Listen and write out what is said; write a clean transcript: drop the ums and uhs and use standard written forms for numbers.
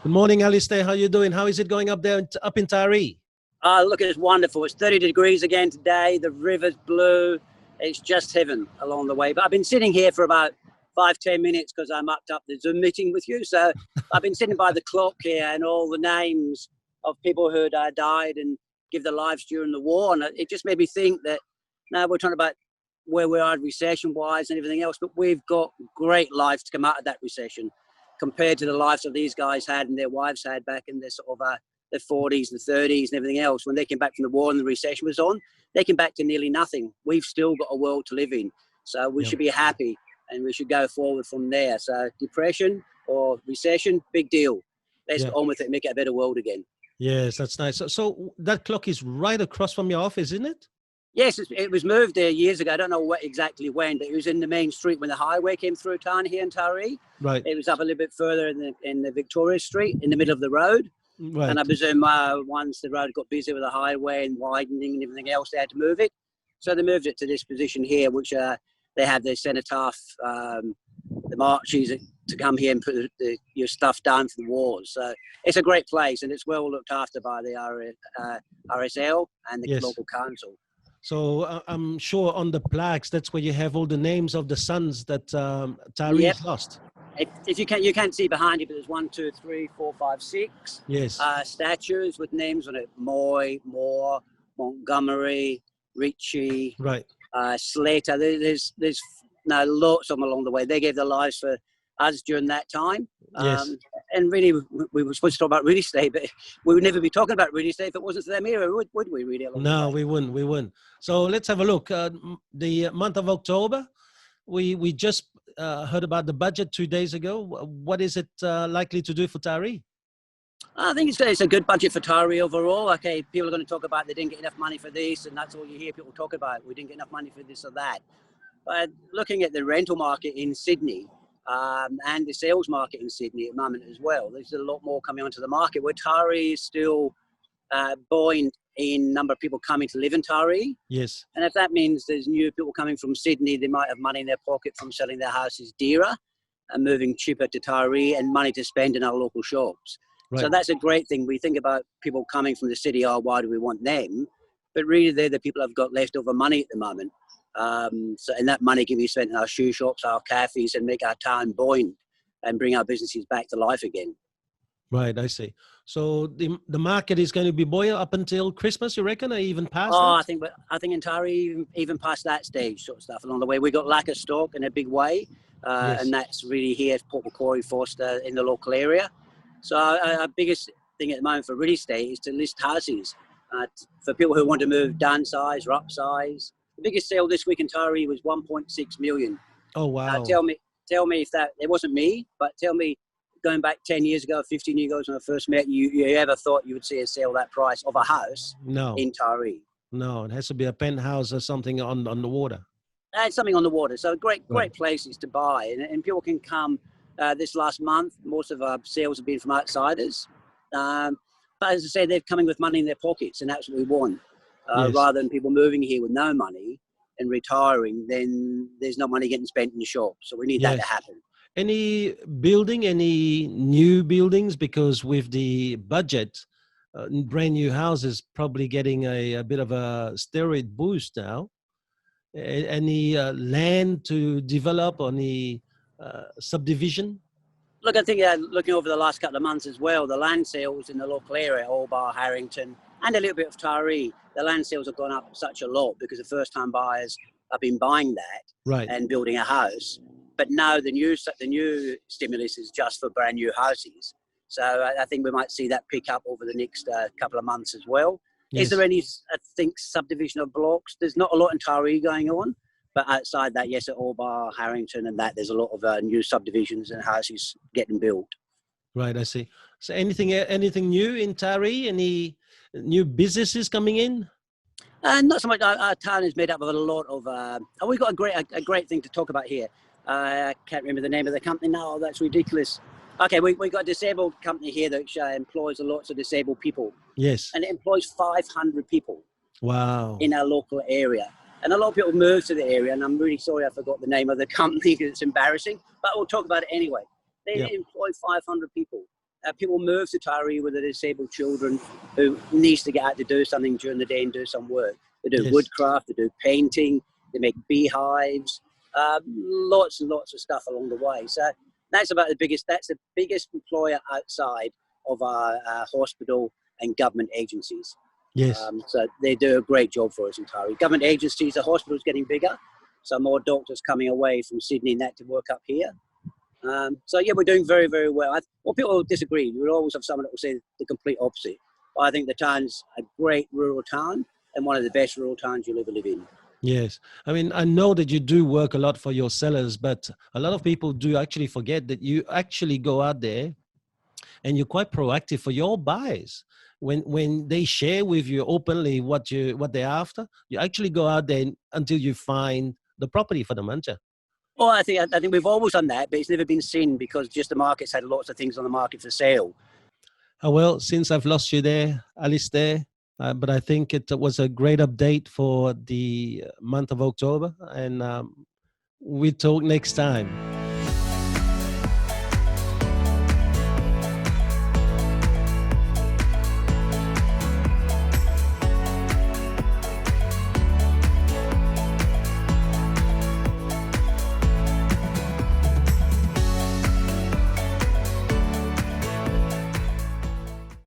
Good morning, Alister. How you doing? How is it going up there, up in Taree? Look, it's wonderful. It's 30 degrees again today. The river's blue. It's just heaven along the way. But I've been sitting here for about 5-10 minutes because I mucked up the Zoom meeting with you. So I've been sitting by the clock here and all the names of people who had died and give their lives during the war. And it just made me think that now we're talking about where we are recession-wise and everything else, but we've got great lives to come out of that recession compared to the lives that these guys had and their wives had back in their sort of their 40s and 30s and everything else. When they came back from the war and the recession was on, they came back to nearly nothing. We've still got a world to live in. So we should be happy and we should go forward from there. So depression or recession, big deal. Let's get on with it and make it a better world again. Yes, that's nice. So that clock is right across from your office, isn't it? Yes, it was moved there years ago. I don't know exactly when, but it was in the main street when the highway came through town here in Taree. Right. It was up a little bit further in the Victoria Street, in the middle of the road. Right. And I presume once the road got busy with the highway and widening and everything else, they had to move it. So they moved it to this position here, which they have their cenotaph, the marches to come here and put your stuff down for the wars. So it's a great place and it's well looked after by the RSL and the local council. So I'm sure on the plaques, that's where you have all the names of the sons that Taree lost. If you can't see behind you, but there's 1, 2, 3, 4, 5, 6 statues with names on it: Moy, Moore, Montgomery, Ritchie, Slater. There's lots of them along the way. They gave their lives for us during that time. And really, we were supposed to talk about real estate, but we would never be talking about real estate if it wasn't for them era, would we really? No, we wouldn't. So let's have a look. The month of October, we just heard about the budget 2 days ago. What is it likely to do for Taree? I think it's a good budget for Taree overall. Okay, people are going to talk about they didn't get enough money for this, and that's all you hear people talk about. We didn't get enough money for this or that. But looking at the rental market in Sydney, and the sales market in Sydney at the moment as well, there's a lot more coming onto the market, where Taree is still buoyant in number of people coming to live in Taree. Yes. And if that means there's new people coming from Sydney, they might have money in their pocket from selling their houses dearer and moving cheaper to Taree and money to spend in our local shops. Right. So that's a great thing. We think about people coming from the city, why do we want them? But really they're the people who've got leftover money at the moment. And that money can be spent in our shoe shops, our cafes, and make our town buoyant and bring our businesses back to life again. Right, I see. So the market is going to be buoyant up until Christmas, you reckon, or even past that? I think in Taree, even past that stage, sort of stuff along the way. We got lack of stock in a big way, and that's really here at Port Macquarie, Forster, in the local area. So our biggest thing at the moment for real estate is to list houses for people who want to move downsize or upsize. The biggest sale this week in Taree was 1.6 million. Oh, wow. Tell me if that, it wasn't me, but tell me, going back 10 years ago, 15 years ago when I first met you, you ever thought you would see a sale that price of a house in Taree? No, it has to be a penthouse or something on the water. Something on the water. So great places to buy. And people can come this last month. Most of our sales have been from outsiders. But as I say, they're coming with money in their pockets, and that's what we want. Rather than people moving here with no money and retiring, then there's no money getting spent in the shop. So we need that to happen. Any new buildings? Because with the budget, brand new houses probably getting a bit of a steroid boost now. Any land to develop, any subdivision? Look, I think looking over the last couple of months as well, the land sales in the local area, all bar Harrington, and a little bit of Taree, the land sales have gone up such a lot because the first-time buyers have been buying that and building a house. But now the new stimulus is just for brand new houses. So I think we might see that pick up over the next couple of months as well. Yes. Is there any, subdivision of blocks? There's not a lot in Taree going on. But outside that, yes, at Allbar, Harrington and that, there's a lot of new subdivisions and houses getting built. Right, I see. So anything new in Taree? Any new businesses coming in? Not so much. Our town is made up of a lot of... we've got a great thing to talk about here. I can't remember the name of the company now. That's ridiculous. Okay, we've got a disabled company here that employs lots of disabled people. Yes. And it employs 500 people. Wow. In our local area. And a lot of people move to the area, and I'm really sorry I forgot the name of the company because it's embarrassing, but we'll talk about it anyway. They employ 500 people, people move to Taree with their disabled children who needs to get out to do something during the day and do some work. They do Yes. woodcraft, they do painting, they make beehives, lots and lots of stuff along the way. So that's the biggest employer outside of our hospital and government agencies. Yes. So they do a great job for us in Taree. Government agencies, the hospital's getting bigger, so more doctors coming away from Sydney and that to work up here. So yeah, we're doing very, very well. Well, people will disagree. We'll always have someone that will say the complete opposite. But I think the town's a great rural town and one of the best rural towns you'll ever live in. Yes. I mean, I know that you do work a lot for your sellers, but a lot of people do actually forget that you actually go out there and you're quite proactive for your buyers. When they share with you openly what they're after, you actually go out there until you find the property for them, aren't you? Well, I think we've always done that, but it's never been seen because just the market's had lots of things on the market for sale. Well, since I've lost you there, Alistair, but I think it was a great update for the month of October, and we talk next time.